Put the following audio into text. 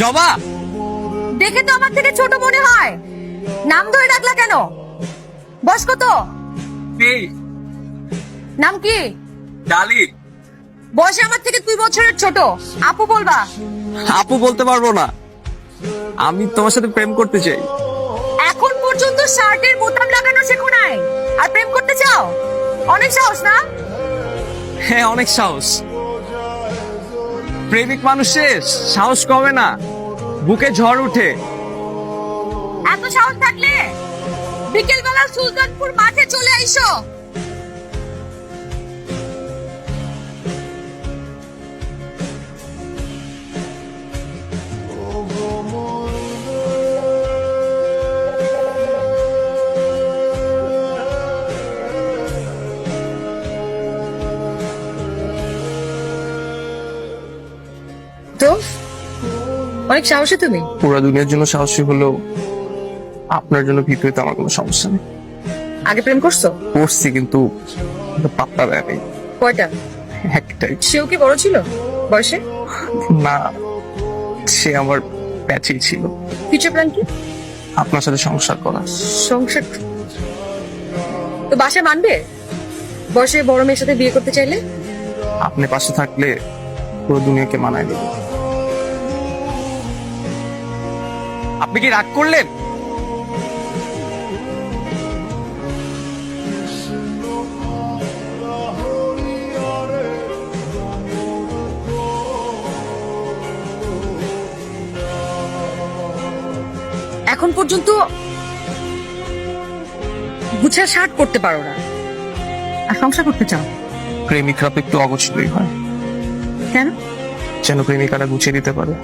জবা, দেখে তো আমার থেকে ছোট মনে হয়। নাম ধরে ডাকলা কেন? বয়স কত? এই নাম কি? ডালি। বয়সে আমার থেকে 2 বছরের ছোট। আপু বলবা? আপু বলতে পারবো না, আমি তোমার সাথে প্রেম করতে চাই। এখন পর্যন্ত শার্টের বোতাম লাগানো শেখো নাই, আর প্রেম করতে চাও? অনেক সাহস না? হ্যাঁ, অনেক সাহস। প্রেমিক মানুষের সাহস কমে না, বুকে ঝড় উঠে। এত সাহস থাকলে বিকেল বেলা সুলতানপুর মাঠে চলে আইসো। তো অনেক সাহসী তুমি। পুরো দুনিয়ার জন্য সাহসী হলেও আপনার জন্য ভীত হইতে আমার কোনো সমস্যা নেই। আগে প্রেম করছো? করছি, কিন্তু পাত্তা দেয় নেই। কয়টা? একটাই। সেও কি বড় ছিল বয়সে? না, সে আমার প্যাচেই ছিল। ফিউচার প্ল্যান কি? আপনার সাথে সংসার করা। সংসার? তো বাসায় মানবে বয়সে বড় মেয়ের সাথে বিয়ে করতে চাইলে? আপনি পাশে থাকলে পুরো দুনিয়াকে মানায় দেবে। আপনি কি রাগ করলেন? এখন পর্যন্ত গুছা শার্ট করতে পারো না, আর সংসার করতে চাও? প্রেমিকরা তো একটু অগোছলই হয়, কেন? যেন প্রেমিকারা গুছিয়ে দিতে পারে।